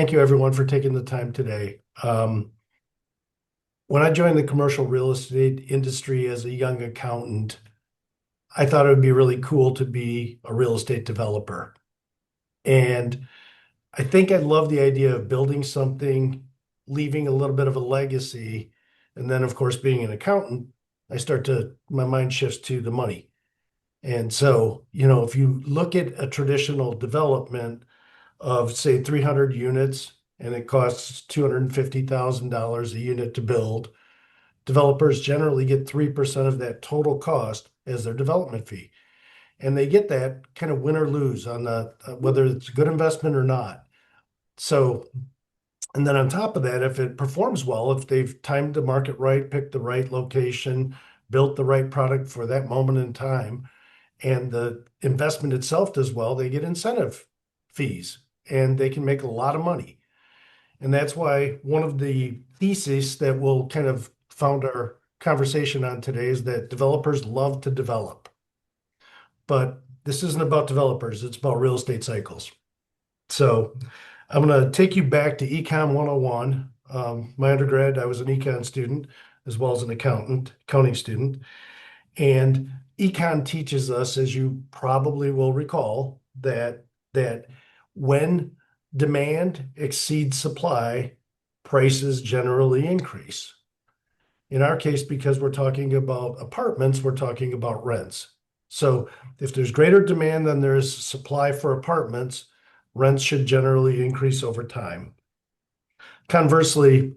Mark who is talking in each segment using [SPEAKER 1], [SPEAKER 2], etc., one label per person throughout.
[SPEAKER 1] Thank you, everyone, for taking the time today. When I joined the commercial real estate industry as a young accountant, I thought it would be really cool to be a real estate developer. And I think I love the idea of building something, leaving a little bit of a legacy. And then, of course, being an accountant, my mind shifts to the money. And so, if you look at a traditional development of, say, 300 units, and it costs $250,000 a unit to build, developers generally get 3% of that total cost as their development fee. And they get that kind of win or lose on whether it's a good investment or not. So, and then on top of that, if it performs well, if they've timed the market right, picked the right location, built the right product for that moment in time, and the investment itself does well, they get incentive fees and they can make a lot of money. And that's why one of the theses that we'll kind of found our conversation on today is that developers love to develop. But this isn't about developers, it's about real estate cycles. So I'm going to take you back to Econ 101. My undergrad, I was an econ student as well as an accounting student. And econ teaches us, as you probably will recall, that when demand exceeds supply, prices generally increase. In our case, because we're talking about apartments, we're talking about rents. So if there's greater demand than there is supply for apartments, rents should generally increase over time. Conversely,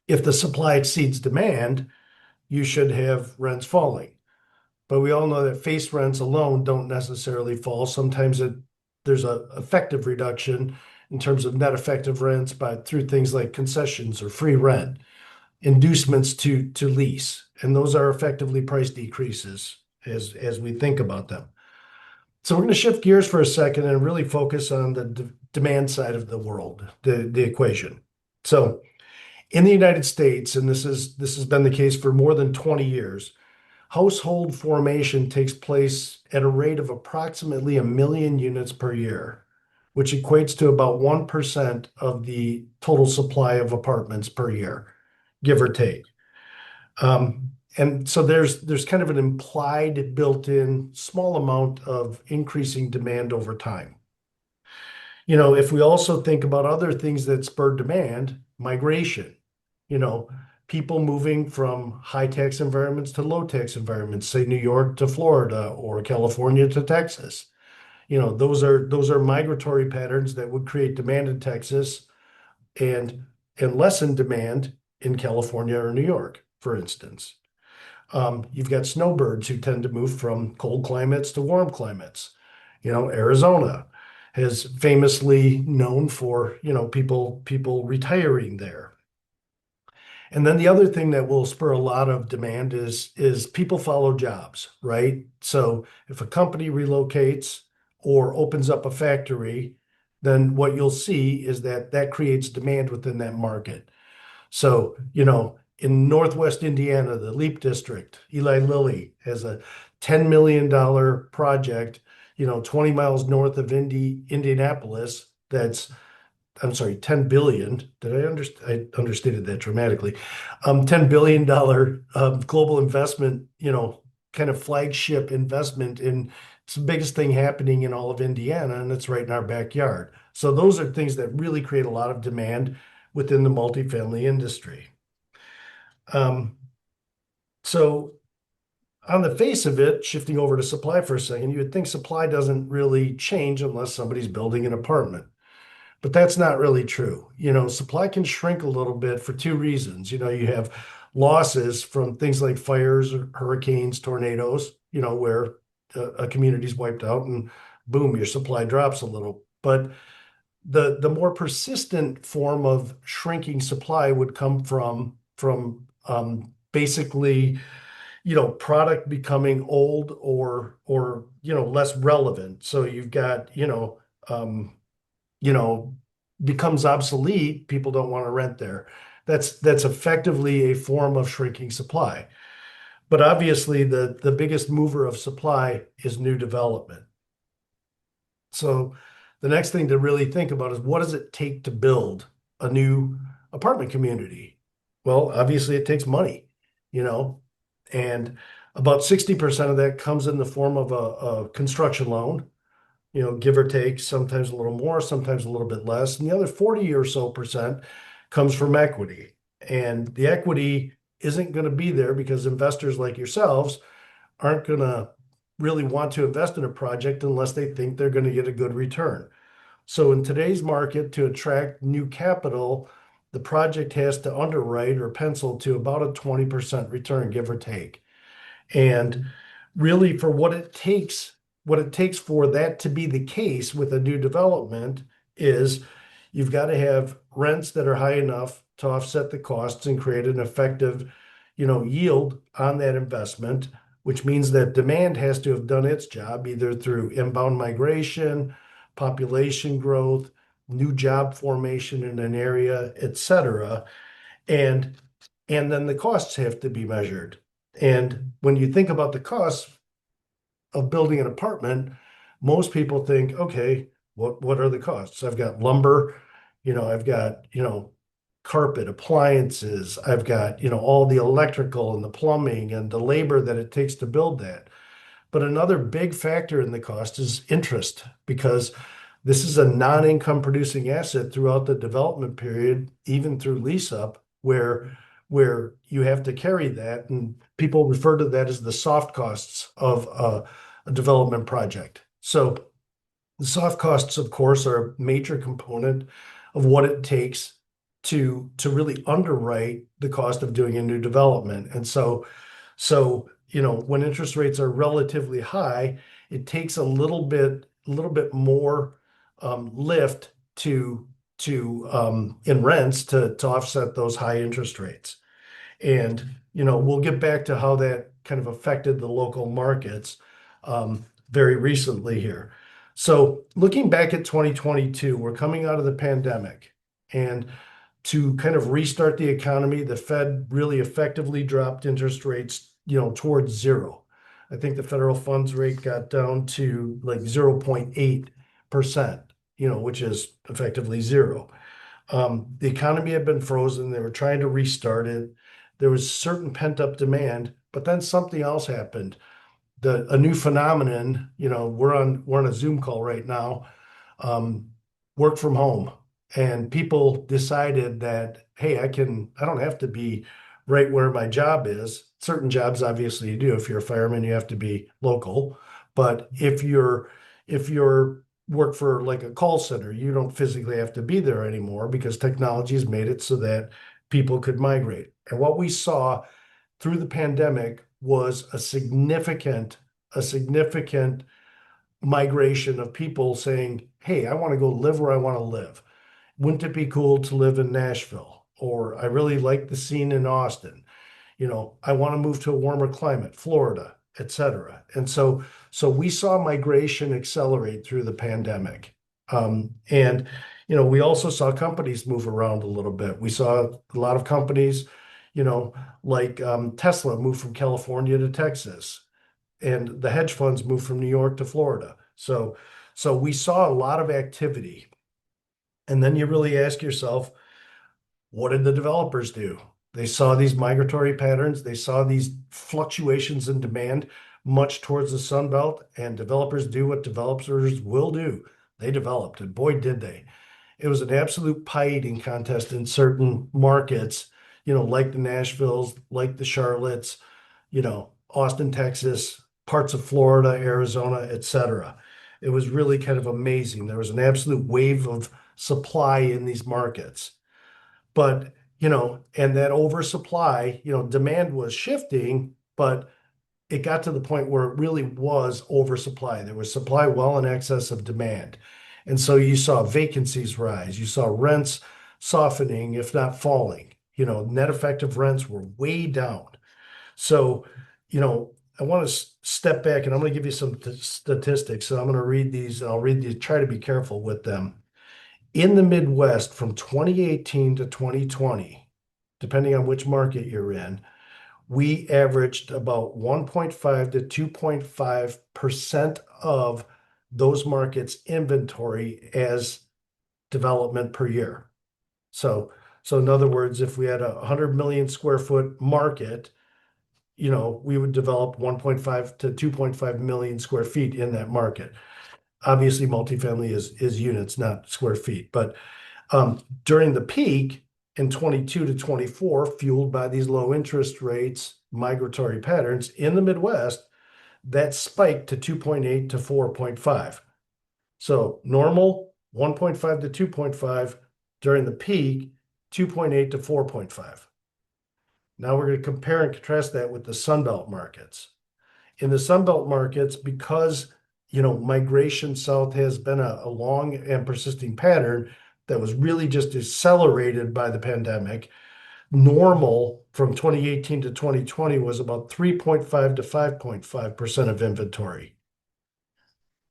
[SPEAKER 1] if the supply exceeds demand, you should have rents falling. But we all know that face rents alone don't necessarily fall. Sometimes there's a effective reduction in terms of net effective rents through things like concessions or free rent, inducements to lease, and those are effectively price decreases as we think about them. So we're going to shift gears for a second and really focus on the demand side of the world, the equation. So in the United States, and this has been the case for more than 20 years, household formation takes place at a rate of approximately 1 million units per year, which equates to about 1% of the total supply of apartments per year, give or take. And so there's kind of an implied built-in small amount of increasing demand over time. If we also think about other things that spur demand, migration, you know, people moving from high tax environments to low tax environments, say New York to Florida or California to Texas. Those are migratory patterns that would create demand in Texas and lessen demand in California or New York, for instance. You've got snowbirds who tend to move from cold climates to warm climates. Arizona is famously known for, people retiring there. And then the other thing that will spur a lot of demand is people follow jobs, right? So if a company relocates or opens up a factory, then what you'll see is that creates demand within that market. So, in Northwest Indiana, the Leap District, Eli Lilly has a $10 million project, 20 miles north of Indianapolis. I'm sorry, 10 billion. I understated that dramatically. $10 billion global investment, kind of flagship investment in it's the biggest thing happening in all of Indiana, and it's right in our backyard. So those are things that really create a lot of demand within the multifamily industry. Um, so on the face of it, shifting over to supply for a second, you would think supply doesn't really change unless somebody's building an apartment. But that's not really true. Supply can shrink a little bit for two reasons. You have losses from things like fires, or hurricanes, tornadoes, where a community's wiped out and boom, your supply drops a little. But the more persistent form of shrinking supply would come from basically, product becoming old or less relevant. So you've got, you know, becomes obsolete, people don't want to rent there. That's effectively a form of shrinking supply. But obviously, the biggest mover of supply is new development. So the next thing to really think about is what does it take to build a new apartment community? Well, obviously it takes money, you know, and about 60% of that comes in the form of a construction loan, give or take, sometimes a little more, sometimes a little bit less. And the other 40 or so percent comes from equity. And the equity isn't going to be there because investors like yourselves aren't going to really want to invest in a project unless they think they're going to get a good return. So in today's market, to attract new capital, the project has to underwrite or pencil to about a 20% return, give or take. And really, for what it takes for that to be the case with a new development is you've got to have rents that are high enough to offset the costs and create an effective, yield on that investment, which means that demand has to have done its job either through inbound migration, population growth, new job formation in an area, et cetera. And and then the costs have to be measured. And when you think about the costs of building an apartment, most people think, okay, what are the costs? I've got lumber, I've got, carpet, appliances, I've got, all the electrical and the plumbing and the labor that it takes to build that. But another big factor in the cost is interest because this is a non-income producing asset throughout the development period, even through lease up, where you have to carry that, and people refer to that as the soft costs of a development project. So the soft costs, of course, are a major component of what it takes to really underwrite the cost of doing a new development. And when interest rates are relatively high, it takes a little bit more lift to in rents to offset those high interest rates. And we'll get back to how that kind of affected the local markets very recently here. So looking back at 2022, we're coming out of the pandemic, and to kind of restart the economy, the Fed really effectively dropped interest rates, towards zero. I think the federal funds rate got down to like 0.8%, which is effectively zero. The economy had been frozen. They were trying to restart it. There was certain pent-up demand, but then something else happened. A new phenomenon, we're on a Zoom call right now, um, work from home. And people decided that, hey, I don't have to be right where my job is. Certain jobs, obviously, you do. If you're a fireman, you have to be local. But if you're work for like a call center, you don't physically have to be there anymore because technology has made it so that people could migrate. And what we saw through the pandemic was a significant migration of people saying, hey, I want to go live where I want to live. Wouldn't it be cool to live in Nashville? Or I really like the scene in Austin. I want to move to a warmer climate, Florida, et cetera. And so we saw migration accelerate through the pandemic. And we also saw companies move around a little bit. We saw a lot of companies, like Tesla move from California to Texas, and the hedge funds move from New York to Florida. So we saw a lot of activity. And then you really ask yourself, what did the developers do? They saw these migratory patterns, they saw these fluctuations in demand much towards the Sun Belt, and developers do what developers will do. They developed, and boy, did they. It was an absolute pie eating contest in certain markets, like the Nashvilles, like the Charlottes, Austin, Texas, parts of Florida, Arizona, et cetera. It was really kind of amazing. There was an absolute wave of supply in these markets. But, and that oversupply, demand was shifting, but it got to the point where it really was oversupply. There was supply well in excess of demand. And so you saw vacancies rise, you saw rents softening, if not falling. Net effective rents were way down. So, I want to step back and I'm going to give you some statistics. So I'm going to read these and I'll read these, try to be careful with them. In the Midwest from 2018 to 2020, depending on which market you're in, we averaged about 1.5 to 2.5% of those markets' inventory as development per year. So, so in other words, if we had a 100 million square foot market, we would develop 1.5 to 2.5 million square feet in that market. Obviously, multifamily is units, not square feet. But during the peak in 22 to 24, fueled by these low interest rates, migratory patterns in the Midwest, that spiked to 2.8 to 4.5. So normal 1.5 to 2.5 during the peak, 2.8 to 4.5. Now we're going to compare and contrast that with the Sunbelt markets. In the Sunbelt markets, because migration south has been a long and persisting pattern that was really just accelerated by the pandemic. Normal from 2018 to 2020 was about 3.5 to 5.5% of inventory.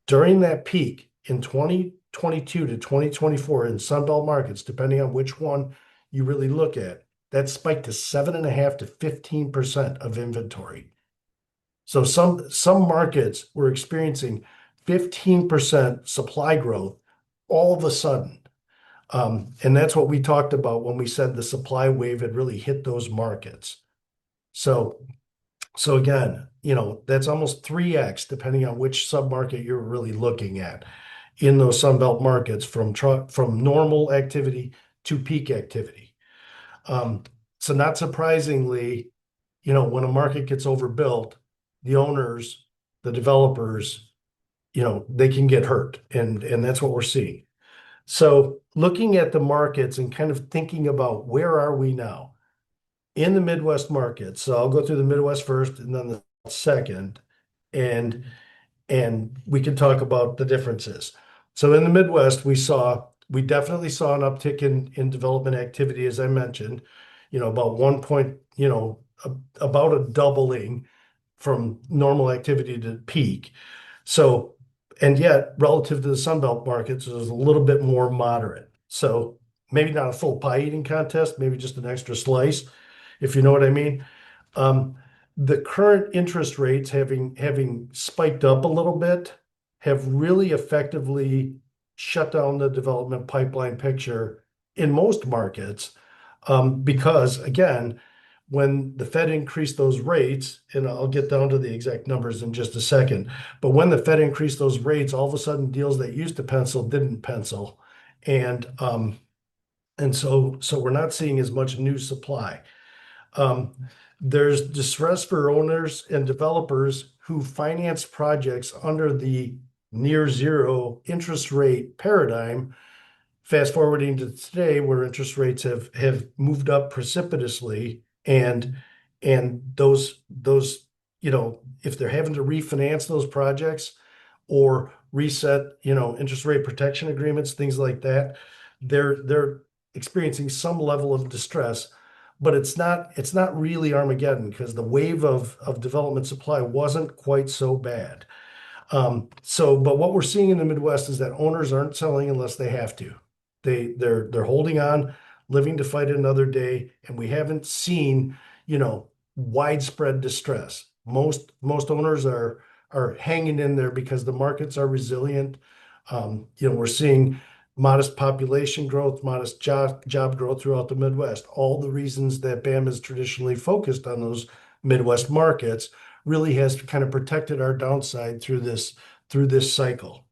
[SPEAKER 1] During that peak in 2022 to 2024 in Sunbelt markets, depending on which one you really look at, that spiked to 7.5 to 15% of inventory. So some markets were experiencing 15% supply growth all of a sudden. And that's what we talked about when we said the supply wave had really hit those markets. So again, that's almost 3x depending on which submarket you're really looking at in those Sunbelt markets from normal activity to peak activity. So not surprisingly, when a market gets overbuilt, the owners, the developers, they can get hurt, and that's what we're seeing. So looking at the markets and kind of thinking about where are we now in the Midwest market. So I'll go through the Midwest first and then the second, and we can talk about the differences. So in the Midwest, we definitely saw an uptick in development activity, as I mentioned, about about a doubling from normal activity to peak. So, and yet relative to the Sunbelt markets, it was a little bit more moderate. So maybe not a full pie eating contest, maybe just an extra slice, if you know what I mean. The current interest rates having spiked up a little bit have really effectively shut down the development pipeline picture in most markets. Because again, when the Fed increased those rates, and I'll get down to the exact numbers in just a second, but when the Fed increased those rates, all of a sudden deals that used to pencil didn't pencil. And so we're not seeing as much new supply. There's distress for owners and developers who finance projects under the near zero interest rate paradigm. Fast forwarding to today, where interest rates have moved up precipitously, and those if they're having to refinance those projects or reset interest rate protection agreements, things like that, they're experiencing some level of distress. But it's not really Armageddon, because the wave of development supply wasn't quite so bad. But what we're seeing in the Midwest is that owners aren't selling unless they have to. They're holding on, living to fight another day, and we haven't seen widespread distress. Most owners are hanging in there because the markets are resilient. We're seeing modest population growth, modest job growth throughout the Midwest. All the reasons that BAM is traditionally focused on those Midwest markets really has kind of protected our downside through this cycle.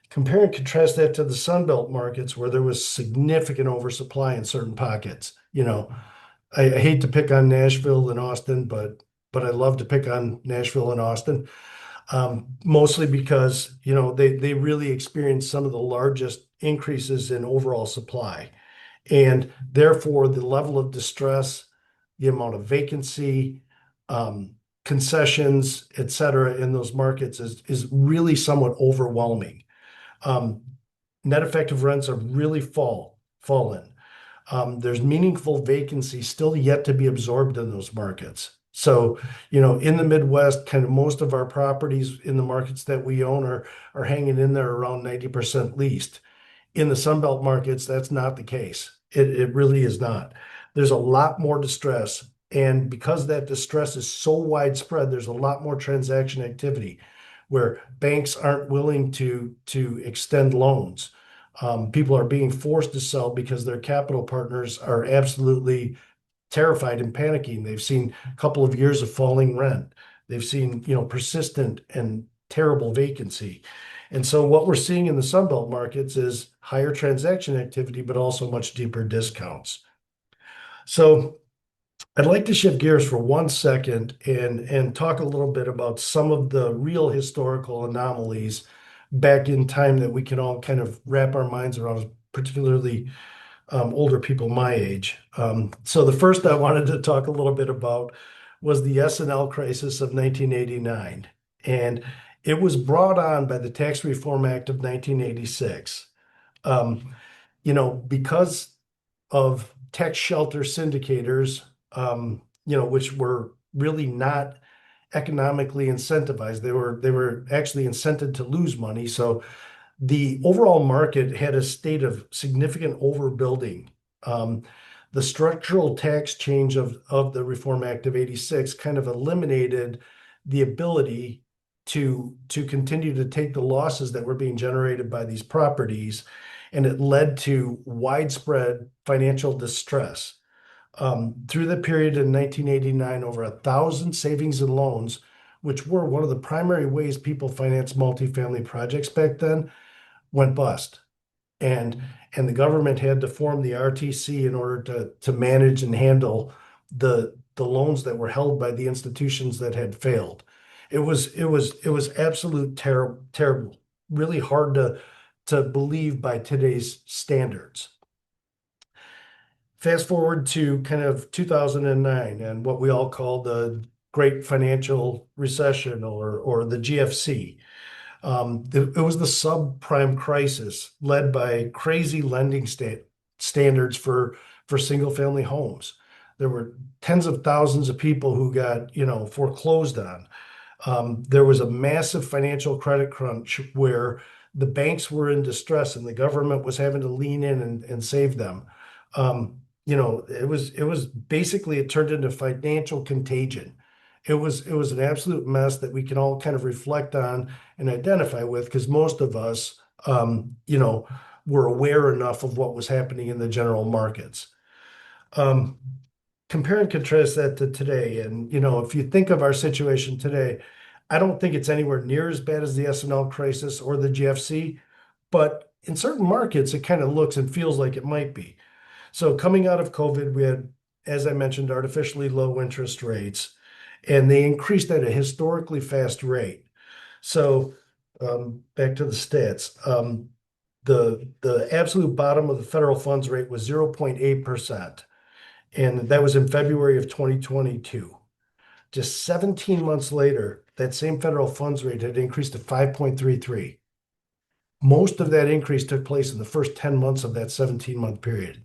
[SPEAKER 1] Compare and contrast that to the Sunbelt markets, where there was significant oversupply in certain pockets. I hate to pick on Nashville and Austin, but I love to pick on Nashville and Austin. Mostly because they really experienced some of the largest increases in overall supply, and therefore the level of distress, the amount of vacancy, concessions, et cetera, in those markets is really somewhat overwhelming. Net effective rents are really fallen. There's meaningful vacancy still yet to be absorbed in those markets. So, in the Midwest, kind of most of our properties in the markets that we own are hanging in there around 90% leased. In the Sunbelt markets, that's not the case. It really is not. There's a lot more distress. And because that distress is so widespread, there's a lot more transaction activity. where banks aren't willing to extend loans. People are being forced to sell because their capital partners are absolutely terrified and panicking. They've seen a couple of years of falling rent. They've seen, persistent and terrible vacancy. And so what we're seeing in the Sunbelt markets is higher transaction activity, but also much deeper discounts. So I'd like to shift gears for 1 second and talk a little bit about some of the real historical anomalies back in time that we can all kind of wrap our minds around, particularly older people my age. So the first I wanted to talk a little bit about was the S&L crisis of 1989. And it was brought on by the Tax Reform Act of 1986. Um, because of tax shelter syndicators, which were really not economically incentivized. They were actually incented to lose money. So the overall market had a state of significant overbuilding. Um, the structural tax change of the Reform Act of 86 kind of eliminated the ability to continue to take the losses that were being generated by these properties, and it led to widespread financial distress. Through the period in 1989, over 1,000 savings and loans, which were one of the primary ways people financed multifamily projects back then, went bust. And and the government had to form the RTC in order to manage and handle the loans that were held by the institutions that had failed. It was absolute terrible, really hard to believe by today's standards. Fast forward to kind of 2009 and what we all call the Great Financial Recession or the GFC. It was the subprime crisis led by crazy lending standards for single family homes. There were tens of thousands of people who got, foreclosed on. There was a massive financial credit crunch where the banks were in distress and the government was having to lean in and save them. It was basically, it turned into financial contagion. It was an absolute mess that we can all kind of reflect on and identify with, because most of us, were aware enough of what was happening in the general markets. Um, Compare and contrast that to today. And, if you think of our situation today, I don't think it's anywhere near as bad as the S&L crisis or the GFC, but in certain markets, it kind of looks and feels like it might be. So coming out of COVID, we had, as I mentioned, artificially low interest rates, and they increased at a historically fast rate. So back to the stats. The absolute bottom of the federal funds rate was 0.8%, and that was in February of 2022. Just 17 months later, that same federal funds rate had increased to 5.33. Most of that increase took place in the first 10 months of that 17-month period.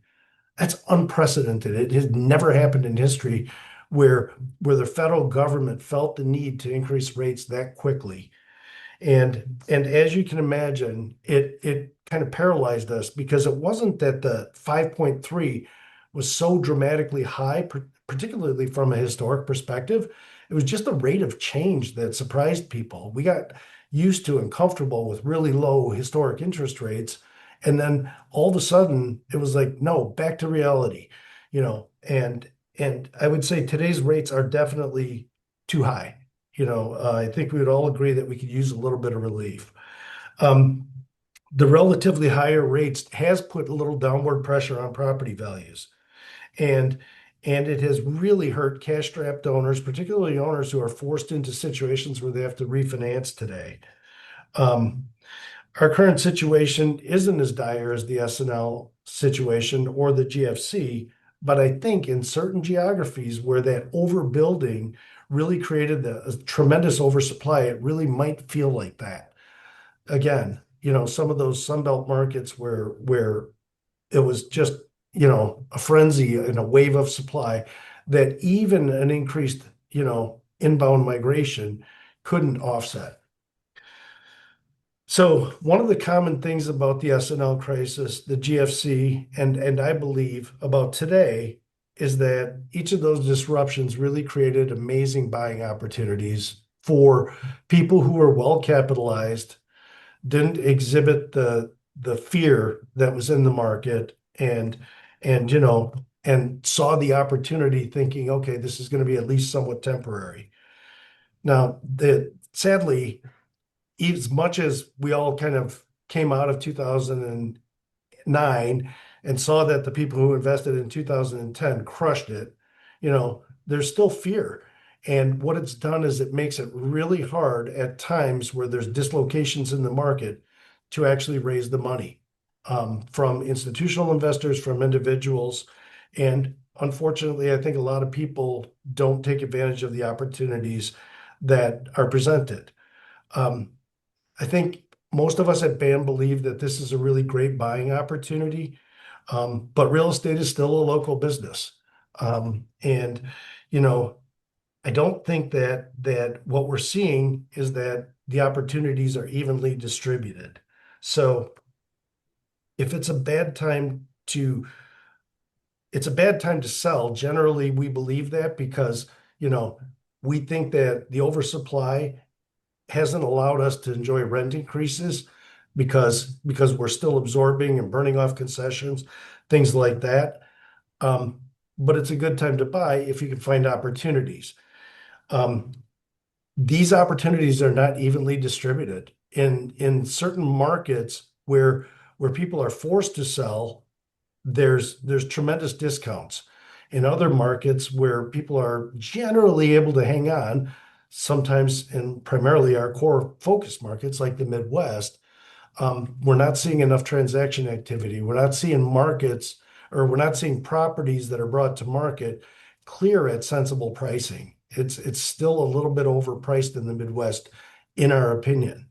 [SPEAKER 1] That's unprecedented. It has never happened in history where the federal government felt the need to increase rates that quickly. And as you can imagine, it kind of paralyzed us, because it wasn't that the 5.3 was so dramatically high, particularly from a historic perspective. It was just the rate of change that surprised people. We got used to and comfortable with really low historic interest rates. And then all of a sudden it was like, no, back to reality, and I would say today's rates are definitely too high. I think we would all agree that we could use a little bit of relief. Um, the relatively higher rates has put a little downward pressure on property values, and and it has really hurt cash-strapped owners, particularly owners who are forced into situations where they have to refinance today. Um, our current situation isn't as dire as the S&L situation or the GFC, but I think in certain geographies where that overbuilding really created a tremendous oversupply, it really might feel like that. Again, some of those Sunbelt markets where it was just, a frenzy and a wave of supply, that even an increased, inbound migration couldn't offset. So one of the common things about the S&L crisis, the GFC, and I believe about today, is that each of those disruptions really created amazing buying opportunities for people who are well capitalized, didn't exhibit the fear that was in the market, and and saw the opportunity thinking, okay, this is going to be at least somewhat temporary. Now, sadly, as much as we all kind of came out of 2009 and saw that the people who invested in 2010 crushed it, there's still fear. And what it's done is it makes it really hard at times where there's dislocations in the market to actually raise the money from institutional investors, from individuals. And unfortunately, I think a lot of people don't take advantage of the opportunities that are presented. Um, I think most of us at BAM believe that this is a really great buying opportunity, but real estate is still a local business. And you know, I don't think that what we're seeing is that the opportunities are evenly distributed. So if it's a bad time to sell. Generally, we believe that because, you know, we think that the oversupply hasn't allowed us to enjoy rent increases because we're still absorbing and burning off concessions, things like that. Um, but it's a good time to buy if you can find opportunities. Um, these opportunities are not evenly distributed in certain markets where people are forced to sell. There's tremendous discounts. In other markets where people are generally able to hang on, sometimes and primarily our core focus markets like the Midwest, we're not seeing enough transaction activity. We're not seeing markets, or we're not seeing properties that are brought to market clear at sensible pricing. It's still a little bit overpriced in the Midwest, in our opinion.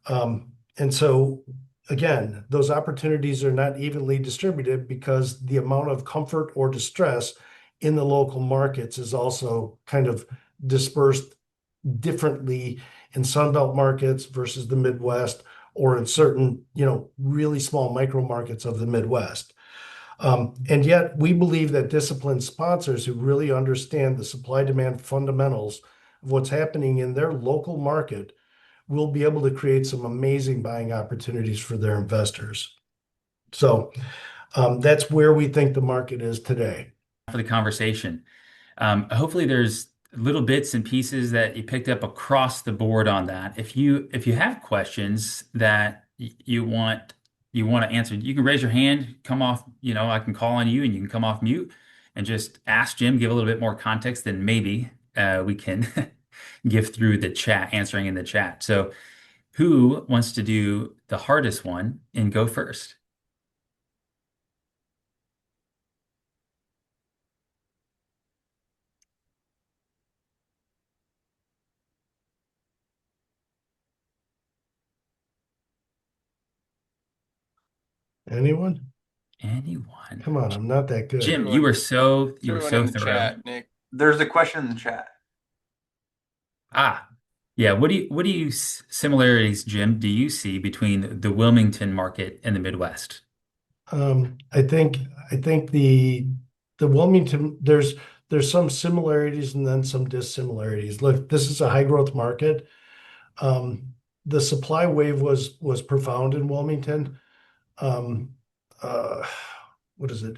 [SPEAKER 1] And so again, those opportunities are not evenly distributed because the amount of comfort or distress in the local markets is also kind of dispersed differently in Sunbelt markets versus the Midwest, or in certain, really small micro markets of the Midwest. And yet we believe that disciplined sponsors who really understand the supply demand fundamentals of what's happening in their local market will be able to create some amazing buying opportunities for their investors. So that's where we think the market is today.
[SPEAKER 2] For the conversation. Hopefully there's little bits and pieces that you picked up across the board on that. If you have questions that you want to answer, you can raise your hand, come off, I can call on you and you can come off mute and just ask Jim, give a little bit more context than maybe we can give through the chat, answering in the chat. So who wants to do the hardest one and go first?
[SPEAKER 1] Anyone?
[SPEAKER 2] Anyone?
[SPEAKER 1] Come on, I'm not that good.
[SPEAKER 2] Jim,
[SPEAKER 3] Everyone,
[SPEAKER 2] you were
[SPEAKER 3] everyone
[SPEAKER 2] so
[SPEAKER 3] in the
[SPEAKER 2] thorough.
[SPEAKER 3] chat, Nick. There's a question in the chat.
[SPEAKER 2] Ah, yeah. What do you similarities, Jim, do you see between the Wilmington market and the Midwest?
[SPEAKER 1] I think the Wilmington, there's some similarities and then some dissimilarities. Look, this is a high growth market. Um, the supply wave was profound in Wilmington. Um, uh, what is it?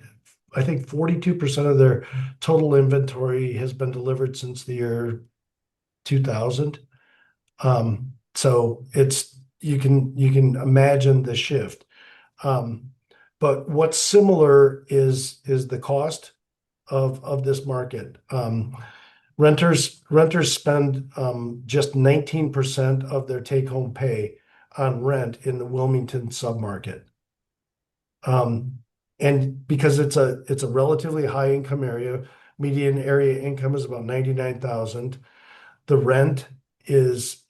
[SPEAKER 1] I think 42% of their total inventory has been delivered since the year 2000. So you can imagine the shift. Um, but what's similar is the cost of this market. Renters spend just 19% of their take-home pay on rent in the Wilmington submarket. Um, and because it's a relatively high income area, median area income is about 99,000. The rent is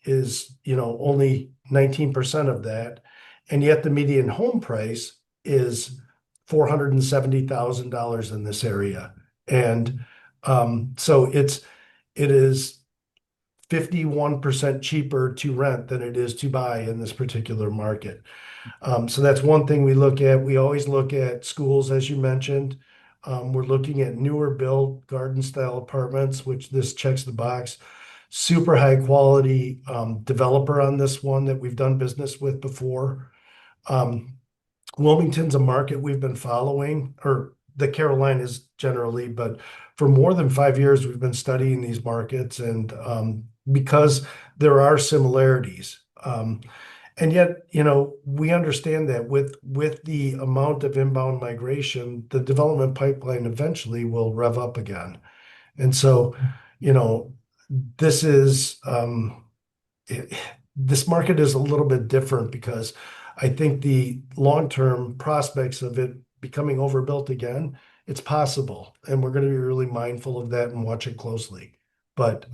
[SPEAKER 1] only 19% of that, and yet the median home price is $470,000 in this area. And so it is 51% cheaper to rent than it is to buy in this particular market. So that's one thing we look at. We always look at schools, as you mentioned. We're looking at newer built garden style apartments, which this checks the box. super high quality developer on this one that we've done business with before. Um, Wilmington's a market we've been following, or the Carolinas generally, but for more than 5 years, we've been studying these markets, and because there are similarities. And yet, we understand that with the amount of inbound migration, the development pipeline eventually will rev up again. And so, you know, this is it- this market is a little bit different because I think the long-term prospects of it becoming overbuilt again, it's possible, and we're going to be really mindful of that and watch it closely. But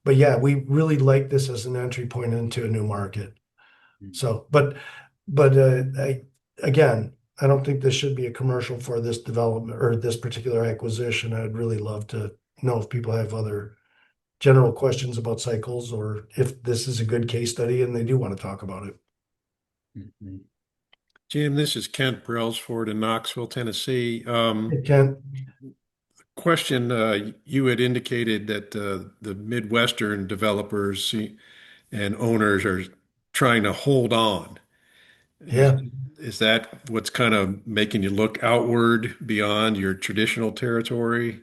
[SPEAKER 1] yeah, we really like this as an entry point into a new market. So, again, I don't think this should be a commercial for this development or this particular acquisition. I'd really love to know if people have other general questions about cycles or if this is a good case study and they do want to talk about it.
[SPEAKER 2] Mhm.
[SPEAKER 4] Jim, this is Kent Brailsford in Knoxville, Tennessee.
[SPEAKER 1] It can,
[SPEAKER 4] Question, you had indicated that the Midwestern developers and owners are trying to hold on. Is
[SPEAKER 1] yeah.
[SPEAKER 4] is that what's kind of making you look outward beyond your traditional territory?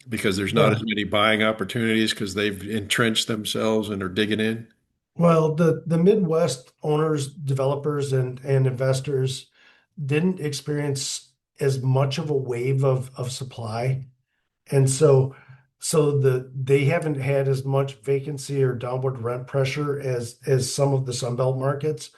[SPEAKER 4] Because there's not
[SPEAKER 1] Yeah.
[SPEAKER 4] as many buying opportunities because they've entrenched themselves and are digging in?
[SPEAKER 1] Well, the Midwest owners, developers, and investors didn't experience as much of a wave of supply. And so they haven't had as much vacancy or downward rent pressure as some of the Sunbelt markets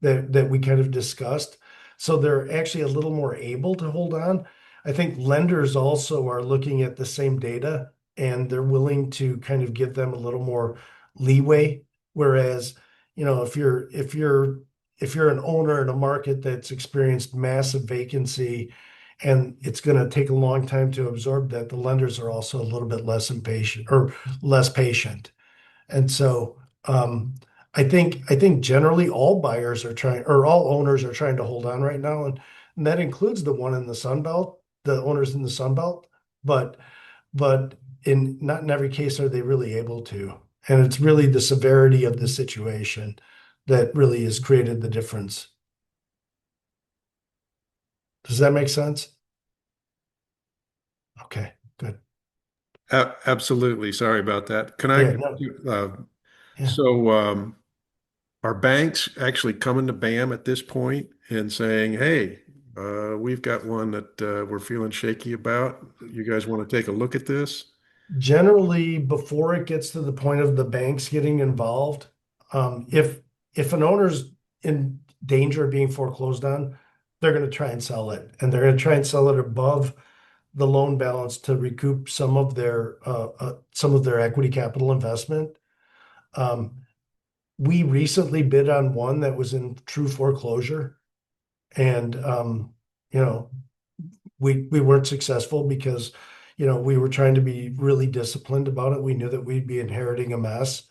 [SPEAKER 1] that we kind of discussed. So they're actually a little more able to hold on. I think lenders also are looking at the same data and they're willing to kind of give them a little more leeway. Whereas, if you're an owner in a market that's experienced massive vacancy and it's going to take a long time to absorb that, the lenders are also a little bit less impatient or less patient. And so I think generally all buyers are trying or all owners are trying to hold on right now. And that includes the one in the Sun Belt, the owners in the Sun Belt, but but in not in every case are they really able to. And it's really the severity of the situation that really has created the difference. Does that make sense? Okay, good.
[SPEAKER 4] Absolutely. Sorry about that. Can
[SPEAKER 1] Yeah,
[SPEAKER 4] I?
[SPEAKER 1] no,
[SPEAKER 4] Uh,
[SPEAKER 1] yeah.
[SPEAKER 4] so, are banks actually coming to BAM at this point and saying, "Hey, we've got one that we're feeling shaky about. You guys want to take a look at this?"
[SPEAKER 1] Generally, before it gets to the point of the banks getting involved, if an owner's in danger of being foreclosed on, they're going to try and sell it, and they're going to try and sell it above the loan balance to recoup some of their equity capital investment. Um, we recently bid on one that was in true foreclosure, and you know, we weren't successful because we were trying to be really disciplined about it. We knew that we'd be inheriting a mess,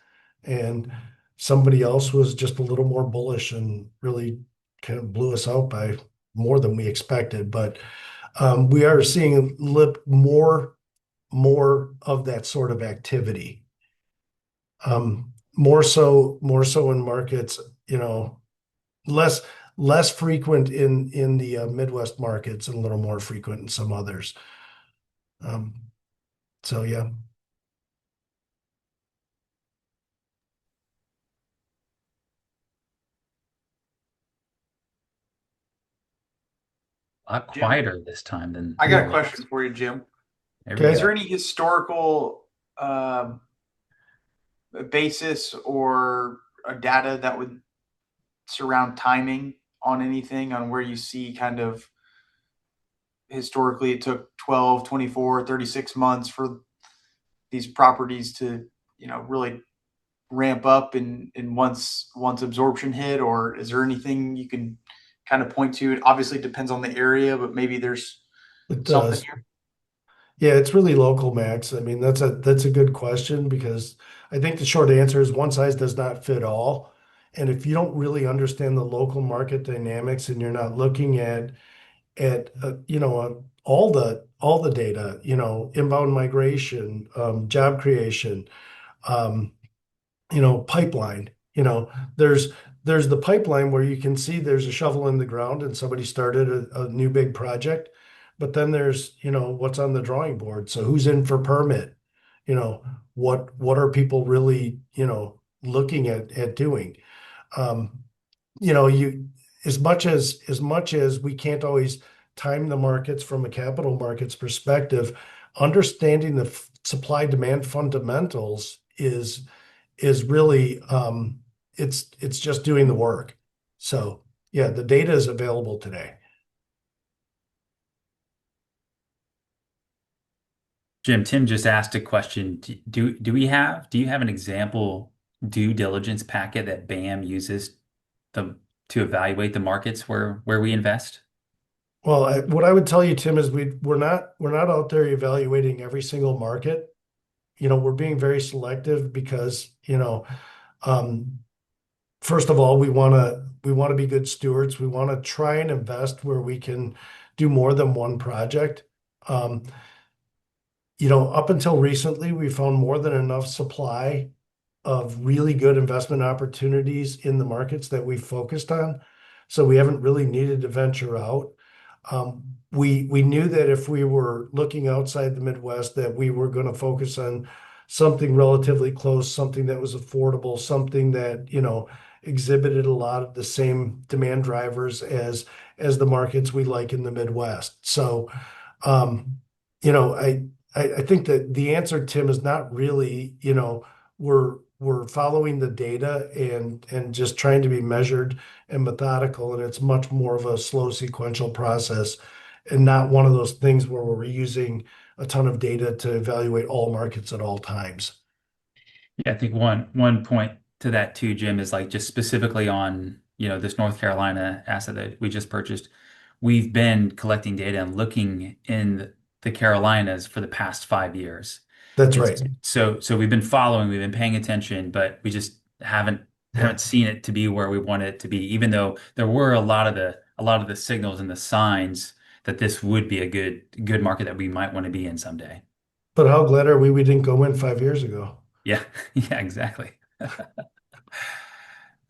[SPEAKER 1] and somebody else was just a little more bullish and really kind of blew us out by more than we expected. But we are seeing a more of that sort of activity. More so in markets, less less frequent in the Midwest markets and a little more frequent in some others. Um, so yeah,
[SPEAKER 2] A lot
[SPEAKER 3] Jim,
[SPEAKER 2] quieter this time than
[SPEAKER 3] I got a
[SPEAKER 2] normal.
[SPEAKER 3] question for you, Jim.
[SPEAKER 2] There we
[SPEAKER 3] Is
[SPEAKER 1] okay.
[SPEAKER 3] there
[SPEAKER 2] go.
[SPEAKER 3] any historical basis or data that would surround timing on anything on where you see kind of historically it took 12, 24, 36 months for these properties to, really ramp up and once absorption hit, or is there anything you can kind of point to? It obviously depends on the area, but maybe there's
[SPEAKER 1] It
[SPEAKER 3] something
[SPEAKER 1] does.
[SPEAKER 3] here.
[SPEAKER 1] Yeah, it's really local, Max. I mean, that's a good question because I think the short answer is one size does not fit all. And if you don't really understand the local market dynamics and you're not looking at all the data, inbound migration, job creation, um, pipeline. There's there's the pipeline where you can see there's a shovel in the ground and somebody started a new big project, but then there's, what's on the drawing board. So who's in for permit? You know, what are people really, looking at doing? Um, you as much as we can't always time the markets from a capital markets perspective, understanding the supply demand fundamentals is really it's just doing the work. So yeah, the data is available today.
[SPEAKER 2] Jim, Tim just asked a question. Do you have an example due diligence packet that BAM uses the to evaluate the markets where we invest?
[SPEAKER 1] Well, what I would tell you, Tim, is we're not out there evaluating every single market. We're being very selective because, um, first of all, we want to be good stewards. We want to try and invest where we can do more than one project. Um, up until recently, we found more than enough supply of really good investment opportunities in the markets that we focused on. So we haven't really needed to venture out. We knew that if we were looking outside the Midwest, that we were going to focus on something relatively close, something that was affordable, something that, exhibited a lot of the same demand drivers as the markets we like in the Midwest. So, um, I think that the answer, Tim, is not really, we're following the data and just trying to be measured and methodical, and it's much more of a slow sequential process and not one of those things where we're using a ton of data to evaluate all markets at all times.
[SPEAKER 2] Yeah, I think one point to that too, Jim, is like just specifically on, this North Carolina asset that we just purchased. We've been collecting data and looking in the Carolinas for the past 5 years.
[SPEAKER 1] That's
[SPEAKER 2] And
[SPEAKER 1] right.
[SPEAKER 2] so we've been following, we've been paying attention, but we just
[SPEAKER 1] Yeah.
[SPEAKER 2] haven't seen it to be where we want it to be, even though there were a lot of the signals and the signs that this would be a good market that we might want to be in someday.
[SPEAKER 1] But how glad are we didn't go in 5 years ago?
[SPEAKER 2] Yeah, yeah, exactly.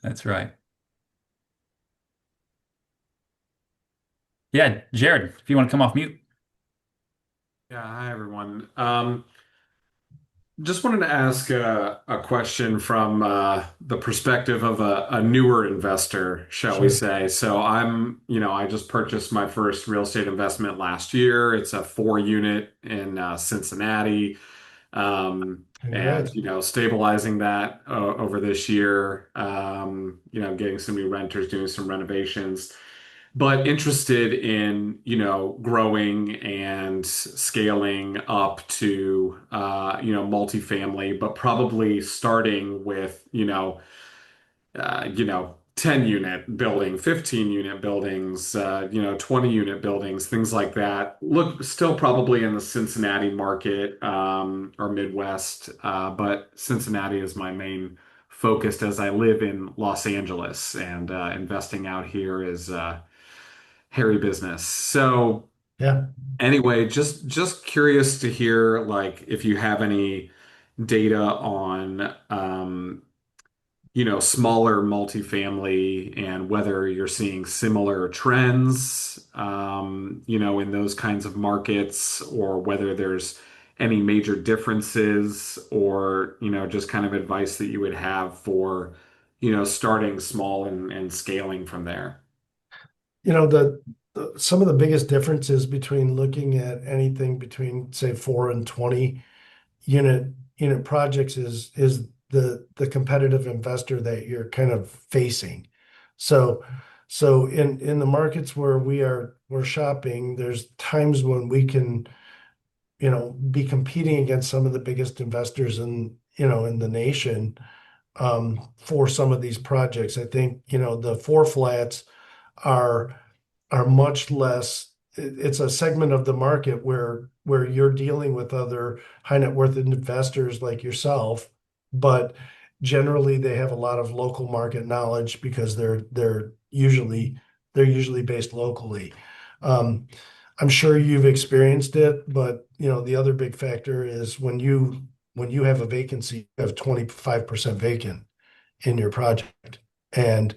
[SPEAKER 2] That's right. Yeah, Jared, if you want to come off mute.
[SPEAKER 5] Yeah, hi everyone. Just wanted to ask a question from the perspective of a newer investor, shall we
[SPEAKER 1] Sure.
[SPEAKER 5] say. So I just purchased my first real estate investment last year. It's a 4 unit in Cincinnati. And
[SPEAKER 1] Congrats.
[SPEAKER 5] stabilizing that over this year, getting some new renters, doing some renovations, but interested in, growing and scaling up to, multifamily, but probably starting with, 10 unit building, 15 unit buildings, 20 unit buildings, things like that. Look, still probably in the Cincinnati market, or Midwest, but Cincinnati is my main focus as I live in Los Angeles, and investing out here is, hairy business. So
[SPEAKER 1] Yeah.
[SPEAKER 5] anyway, just curious to hear like if you have any data on smaller multifamily and whether you're seeing similar trends in those kinds of markets, or whether there's any major differences, or just kind of advice that you would have for starting small and scaling from there.
[SPEAKER 1] Some of the biggest differences between looking at anything between, say, 4 and 20 unit projects is the competitive investor that you're kind of facing. So in the markets where we're shopping, there's times when we can, be competing against some of the biggest investors in the nation, for some of these projects. I think, the four flats are much less. It's a segment of the market where you're dealing with other high net worth investors like yourself, but generally they have a lot of local market knowledge because they're usually based locally. Um, I'm sure you've experienced it, but the other big factor is when you have a vacancy, you have 25% vacant in your project. And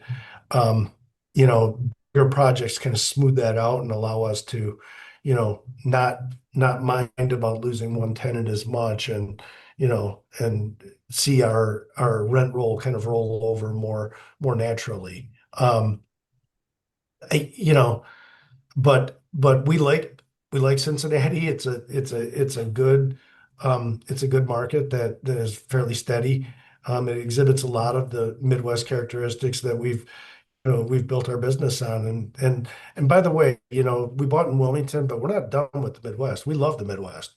[SPEAKER 1] um, your projects kind of smooth that out and allow us to, not mind about losing one tenant as much and see our rent roll kind of roll over more naturally. I, you know, but we like Cincinnati. It's a good market that is fairly steady. It exhibits a lot of the Midwest characteristics that we've built our business on. And by the way, we bought in Wilmington, but we're not done with the Midwest. We love the Midwest.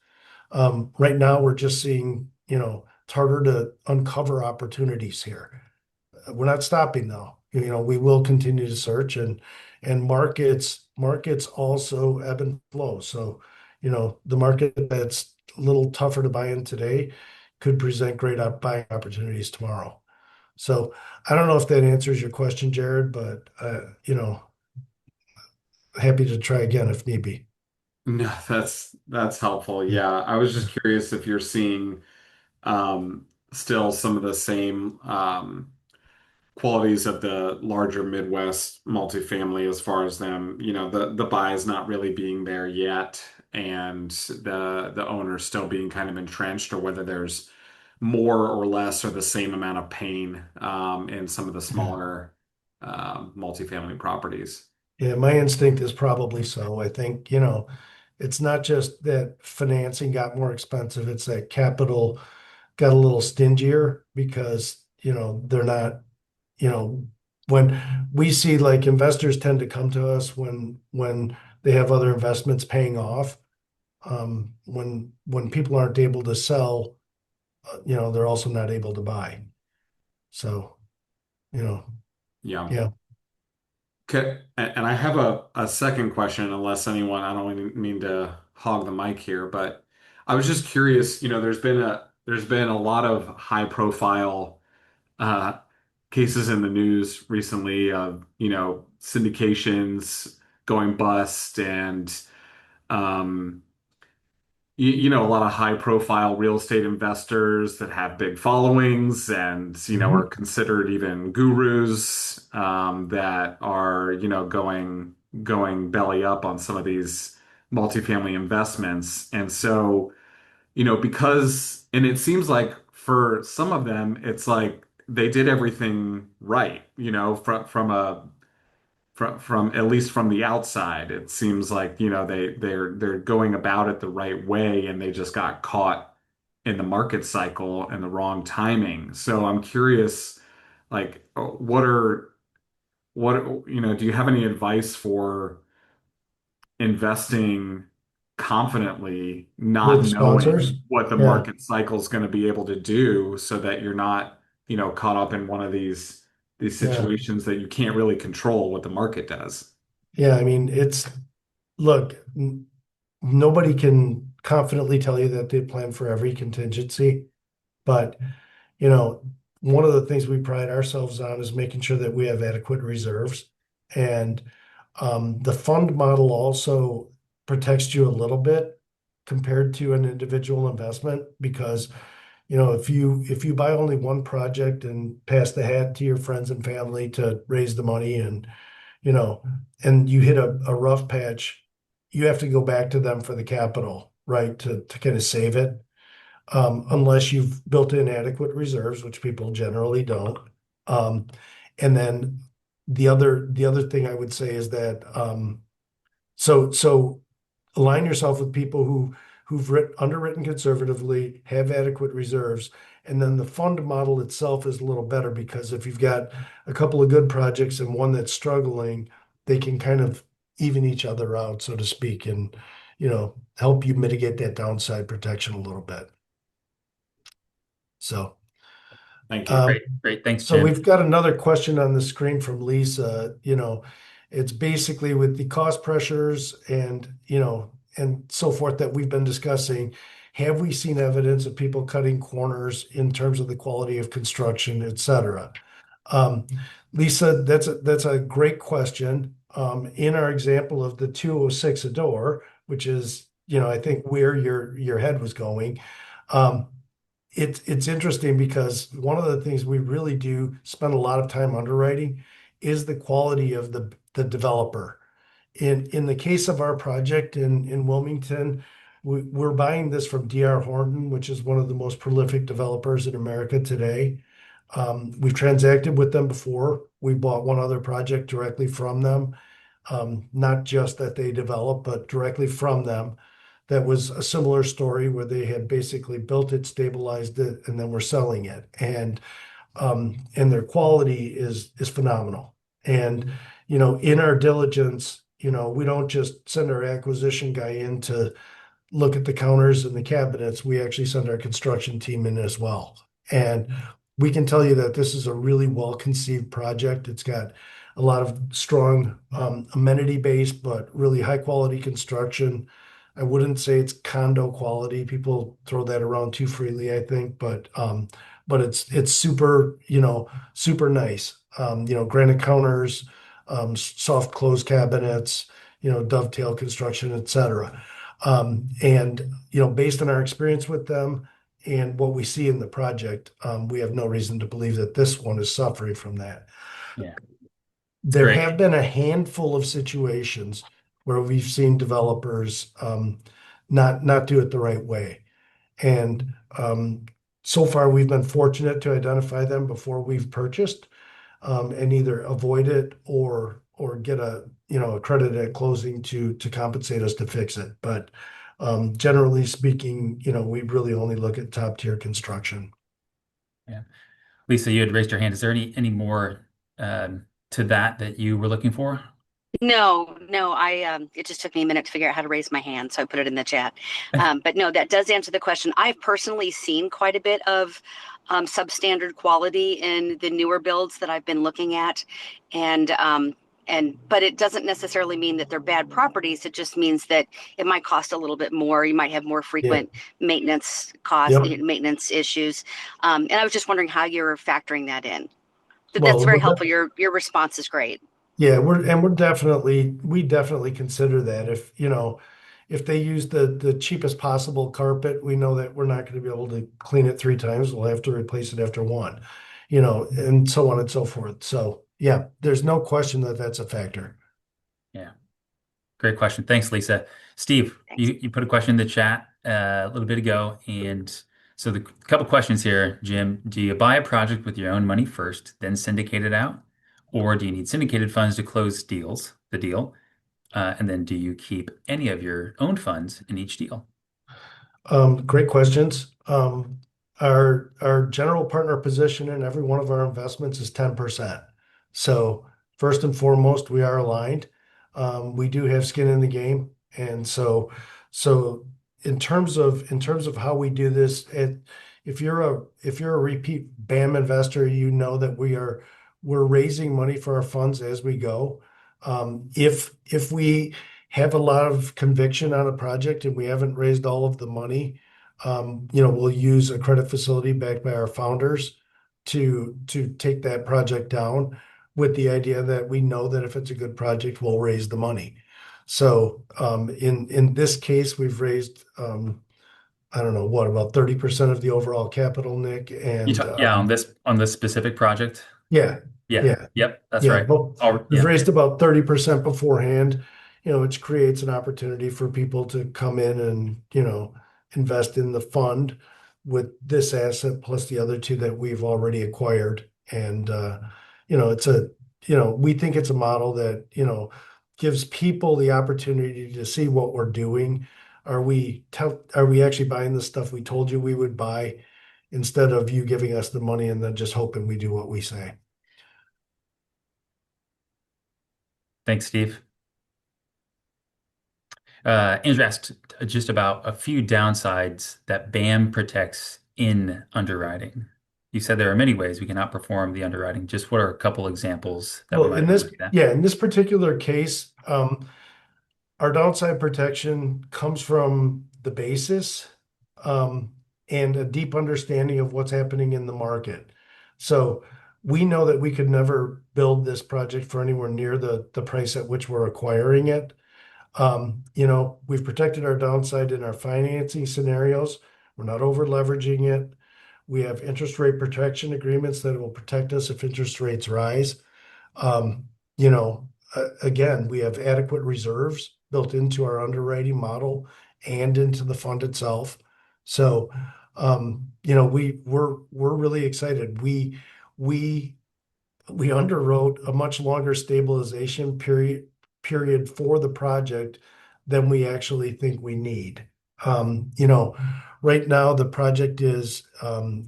[SPEAKER 1] Right now, we're just seeing, it's harder to uncover opportunities here. We're not stopping though. We will continue to search and markets also ebb and flow. So, the market that's a little tougher to buy in today could present great buying opportunities tomorrow. So I don't know if that answers your question, Jared, but happy to try again if need be.
[SPEAKER 5] No, that's helpful. Yeah, I was just curious if you're seeing still some of the same qualities of the larger Midwest multifamily as far as them, the buy is not really being there yet, and the owner still being kind of entrenched, or whether there's more or less or the same amount of pain in some of the smaller multifamily properties.
[SPEAKER 1] Yeah, my instinct is probably so. I think, it's not just that financing got more expensive, it's that capital got a little stingier because, they're not, you know, when we see like investors tend to come to us when they have other investments paying off. When people aren't able to sell, they're also not able to buy. So, you know,
[SPEAKER 5] Yeah.
[SPEAKER 1] yeah.
[SPEAKER 5] Okay. And I have a second question, unless anyone, I don't really mean to hog the mic here, but I was just curious, there's been a lot of high profile uh, cases in the news recently of, syndications going bust, and um, a lot of high profile real estate investors that have big followings and, are
[SPEAKER 1] Mhm.
[SPEAKER 5] considered even gurus that are, going belly up on some of these multifamily investments. And so, and it seems like for some of them, it's like they did everything right, from at least from the outside, it seems like, they're going about it the right way, and they just got caught in the market cycle and the wrong timing. So I'm curious, like, what do you have any advice for investing confidently, not
[SPEAKER 1] With sponsors.
[SPEAKER 5] knowing what the
[SPEAKER 1] Yeah.
[SPEAKER 5] market cycle is going to be able to do, so that you're not, caught up in one of these
[SPEAKER 1] Yeah.
[SPEAKER 5] situations that you can't really control what the market does?
[SPEAKER 1] Yeah. I mean, look, nobody can confidently tell you that they plan for every contingency, but you know, one of the things we pride ourselves on is making sure that we have adequate reserves. And the fund model also protects you a little bit compared to an individual investment because, if you buy only one project and pass the hat to your friends and family to raise the money and, you know, and you hit a rough patch, you have to go back to them for the capital, right? To kind of save it, unless you've built in adequate reserves, which people generally don't. Um, and then the other thing I would say is that so align yourself with people who've underwritten conservatively, have adequate reserves, and then the fund model itself is a little better because if you've got a couple of good projects and one that's struggling, they can kind of even each other out, so to speak, and help you mitigate that downside protection a little bit. So,
[SPEAKER 5] Thank you.
[SPEAKER 1] um,
[SPEAKER 2] Great, great. Thanks,
[SPEAKER 1] so
[SPEAKER 2] Jim.
[SPEAKER 1] we've got another question on the screen from Lisa. It's basically with the cost pressures and so forth that we've been discussing. Have we seen evidence of people cutting corners in terms of the quality of construction, et cetera? Um, Lisa, that's a great question. In our example of the 206 a door, which is, I think where your head was going. Um, it's interesting because one of the things we really do spend a lot of time underwriting is the quality of the developer. In the case of our project in Wilmington, we're buying this from D.R. Horton, which is one of the most prolific developers in America today. We've transacted with them before. We bought one other project directly from them, not just that they develop, but directly from them. That was a similar story where they had basically built it, stabilized it, and then were selling it. And their quality is phenomenal. And in our diligence, we don't just send our acquisition guy in to look at the counters and the cabinets. We actually send our construction team in as well. And we can tell you that this is a really well-conceived project. It's got a lot of strong amenity base, but really high-quality construction. I wouldn't say it's condo quality. People throw that around too freely, I think, but it's super, super nice. Granite counters, soft close cabinets, dovetail construction, et cetera. And based on our experience with them and what we see in the project, we have no reason to believe that this one is suffering from that.
[SPEAKER 2] Yeah,
[SPEAKER 1] There
[SPEAKER 2] great.
[SPEAKER 1] have been a handful of situations where we've seen developers not do it the right way. And so far, we've been fortunate to identify them before we've purchased, and either avoid it or get a credit at closing to compensate us to fix it. But generally speaking, we really only look at top tier construction.
[SPEAKER 2] Yeah. Lisa, you had raised your hand. Is there any more to that you were looking for?
[SPEAKER 6] No, no, it just took me a minute to figure out how to raise my hand, so I put it in the chat. But no, that does answer the question. I've personally seen quite a bit of substandard quality in the newer builds that I've been looking at, but it doesn't necessarily mean that they're bad properties. It just means that it might cost a little bit more. You might have more
[SPEAKER 1] Yeah.
[SPEAKER 6] frequent maintenance costs,
[SPEAKER 1] Yep.
[SPEAKER 6] maintenance issues, and I was just wondering how you're factoring that in. But that's
[SPEAKER 1] Well,
[SPEAKER 6] very helpful. Your response is great.
[SPEAKER 1] yeah, we definitely consider that if they use the cheapest possible carpet, we know that we're not going to be able to clean it 3 times. We'll have to replace it after one, and so on and so forth. So yeah, there's no question that that's a factor.
[SPEAKER 2] Yeah, great question. Thanks, Lisa. Steve,
[SPEAKER 6] Thanks.
[SPEAKER 2] you put a question in the chat a little bit ago, and so the couple questions here, Jim. Do you buy a project with your own money first, then syndicate it out, or do you need syndicated funds to close the deal, and then do you keep any of your own funds in each deal?
[SPEAKER 1] Great questions. Our general partner position in every one of our investments is 10%. So first and foremost, we are aligned. We do have skin in the game, and so in terms of how we do this, if you're a repeat BAM investor, you know that we're raising money for our funds as we go. If we have a lot of conviction on a project and we haven't raised all of the money, we'll use a credit facility backed by our founders to take that project down with the idea that we know that if it's a good project, we'll raise the money. So in this case, we've raised I don't know what, about 30% of the overall capital, Nick, and
[SPEAKER 2] Yeah, on this specific project.
[SPEAKER 1] yeah,
[SPEAKER 2] Yeah.
[SPEAKER 1] yeah.
[SPEAKER 2] Yep, that's
[SPEAKER 1] Yeah,
[SPEAKER 2] right.
[SPEAKER 1] but we've
[SPEAKER 2] Yeah.
[SPEAKER 1] raised about 30% beforehand, which creates an opportunity for people to come in and, invest in the fund with this asset plus the other two that we've already acquired. And it's we think it's a model that, gives people the opportunity to see what we're doing. Are we actually buying the stuff we told you we would buy instead of you giving us the money and then just hoping we do what we say?
[SPEAKER 2] Thanks, Steve. Andrew asked just about a few downsides that BAM protects in underwriting. You said there are many ways we can outperform the underwriting. Just what are a couple examples that we
[SPEAKER 1] Well,
[SPEAKER 2] might
[SPEAKER 1] in
[SPEAKER 2] be
[SPEAKER 1] this,
[SPEAKER 2] looking at?
[SPEAKER 1] yeah, in this particular case, our downside protection comes from the basis, and a deep understanding of what's happening in the market. So we know that we could never build this project for anywhere near the price at which we're acquiring it. We've protected our downside in our financing scenarios. We're not over leveraging it. We have interest rate protection agreements that will protect us if interest rates rise. Um, again, we have adequate reserves built into our underwriting model and into the fund itself. So, we're really excited. We we underwrote a much longer stabilization period for the project than we actually think we need. Right now the project is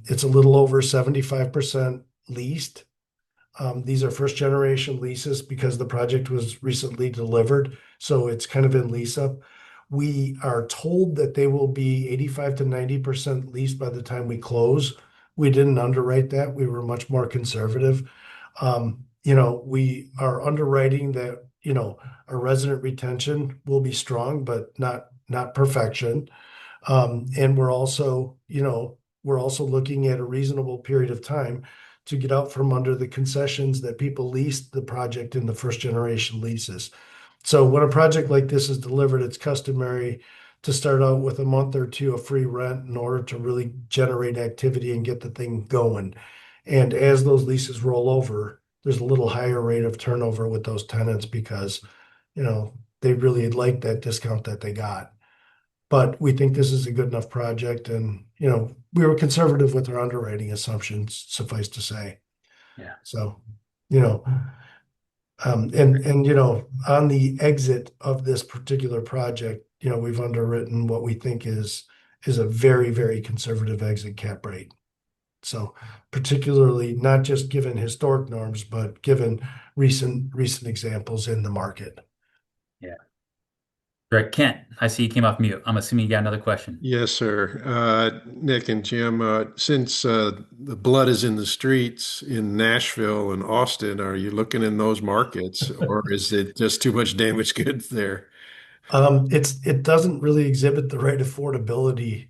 [SPEAKER 1] it's a little over 75% leased. These are first generation leases because the project was recently delivered, so it's kind of in lease up. We are told that they will be 85 to 90% leased by the time we close. We didn't underwrite that. We were much more conservative. We are underwriting that, our resident retention will be strong, but not perfection. And we're also looking at a reasonable period of time to get out from under the concessions that people leased the project in the first generation leases. So when a project like this is delivered, it's customary to start out with a month or two of free rent in order to really generate activity and get the thing going. And as those leases roll over, there's a little higher rate of turnover with those tenants because, they really like that discount that they got. But we think this is a good enough project and, we were conservative with our underwriting assumptions, suffice to say.
[SPEAKER 2] Yeah.
[SPEAKER 1] So, you know, on the exit of this particular project, we've underwritten what we think is a very, very conservative exit cap rate. So particularly not just given historic norms, but given recent examples in the market.
[SPEAKER 2] Yeah. Greg, Kent, I see you came off mute. I'm assuming you got another question.
[SPEAKER 4] Yes, sir. Nick and Jim, since the blood is in the streets in Nashville and Austin, are you looking in those markets, or is it just too much damaged goods there?
[SPEAKER 1] It doesn't really exhibit the right affordability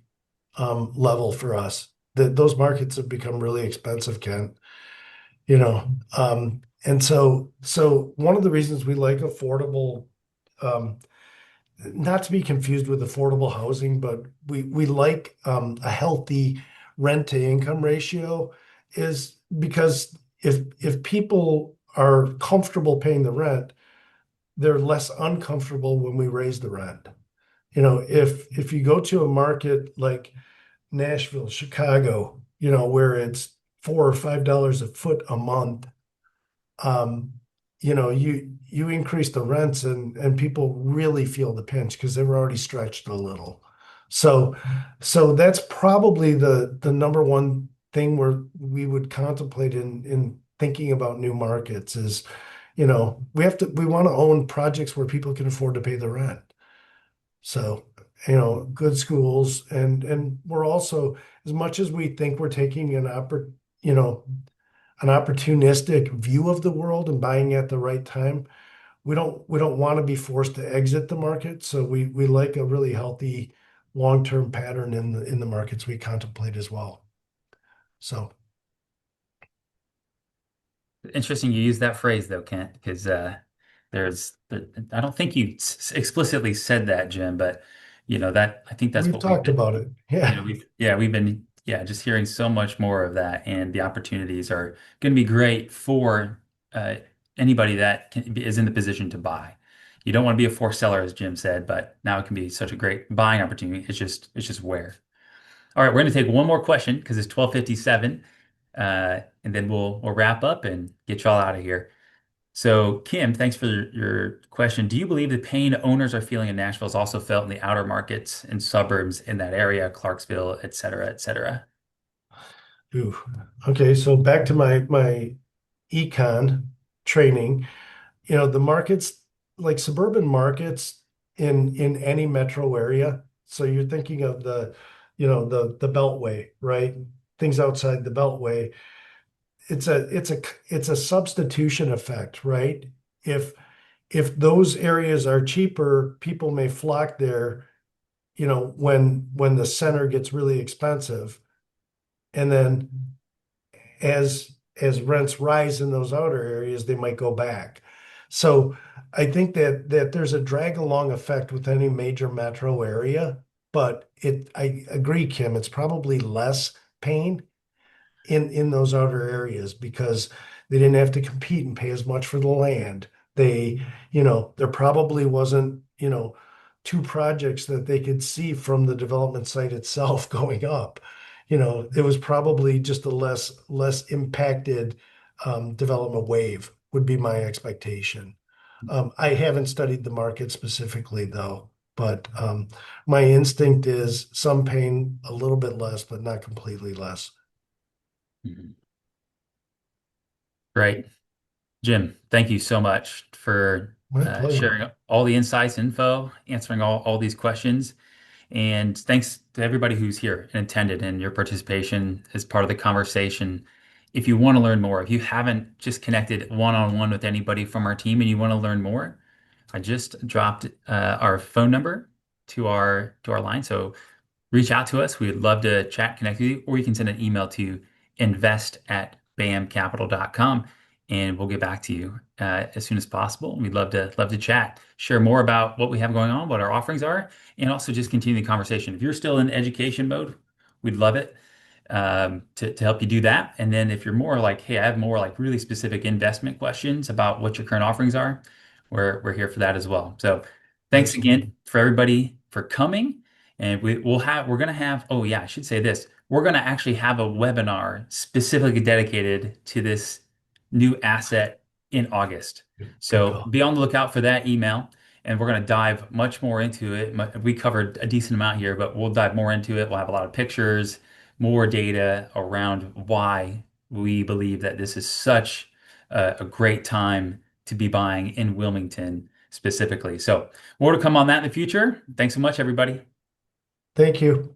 [SPEAKER 1] level for us. Those markets have become really expensive, Ken. And so one of the reasons we like affordable, um, not to be confused with affordable housing, but we like a healthy rent to income ratio is because if people are comfortable paying the rent, they're less uncomfortable when we raise the rent. If you go to a market like Nashville, Chicago, where it's $4 or $5 a foot a month, um, you increase the rents and people really feel the pinch because they were already stretched a little. So that's probably the number one thing where we would contemplate in thinking about new markets is, we want to own projects where people can afford to pay the rent. So, good schools and we're also, as much as we think we're taking an opportunistic view of the world and buying at the right time, we don't want to be forced to exit the market. So we like a really healthy long-term pattern in the markets we contemplate as well. So
[SPEAKER 2] Interesting you use that phrase though, Kent, because I don't think you explicitly said that, Jim, but that I think that's
[SPEAKER 1] we've
[SPEAKER 2] what we've
[SPEAKER 1] talked
[SPEAKER 2] been,
[SPEAKER 1] about it. Yeah.
[SPEAKER 2] we've been just hearing so much more of that, and the opportunities are going to be great for anybody that is in the position to buy. You don't want to be a forced seller, as Jim said, but now it can be such a great buying opportunity. It's just where. All right, we're going to take one more question because it's 12:57, and then we'll wrap up and get y'all out of here. So, Kim, thanks for your question. Do you believe the pain owners are feeling in Nashville is also felt in the outer markets and suburbs in that area, Clarksville, et cetera, et cetera?
[SPEAKER 1] Ooh. Okay, so back to my econ training. The markets, like suburban markets in any metro area. So you're thinking of the Beltway, right? Things outside the Beltway. It's a substitution effect, right? If if those areas are cheaper, people may flock there, when the center gets really expensive. And then as rents rise in those outer areas, they might go back. So I think that there's a drag along effect with any major metro area, but I agree, Kim, it's probably less pain in those outer areas because they didn't have to compete and pay as much for the land. They, there probably wasn't, two projects that they could see from the development site itself going up. It was probably just a less impacted development wave would be my expectation. I haven't studied the market specifically though, but my instinct is some pain, a little bit less, but not completely less.
[SPEAKER 2] Mhm. Great. Jim, thank you so much for
[SPEAKER 1] My pleasure.
[SPEAKER 2] sharing all the insights, info, answering all these questions. And thanks to everybody who's here and attended and your participation as part of the conversation. If you want to learn more, if you haven't just connected one-on-one with anybody from our team and you want to learn more, I just dropped our phone number to our line. So reach out to us. We'd love to chat, connect with you, or you can send an email to invest@bamcapital.com and we'll get back to you as soon as possible. We'd love to chat, share more about what we have going on, what our offerings are, and also just continue the conversation. If you're still in education mode, we'd love it to help you do that. And then if you're more like, hey, I have more like really specific investment questions about what your current offerings are, we're here for that as well. So thanks
[SPEAKER 1] Absolutely.
[SPEAKER 2] again for everybody for coming. And we're gonna have, oh yeah, I should say this. We're gonna actually have a webinar specifically dedicated to this new asset in August.
[SPEAKER 1] Good
[SPEAKER 2] So
[SPEAKER 1] call.
[SPEAKER 2] be on the lookout for that email, and we're gonna dive much more into it. We covered a decent amount here, but we'll dive more into it. We'll have a lot of pictures, more data around why we believe that this is such a great time to be buying in Wilmington specifically. So more to come on that in the future. Thanks so much, everybody.
[SPEAKER 1] Thank you.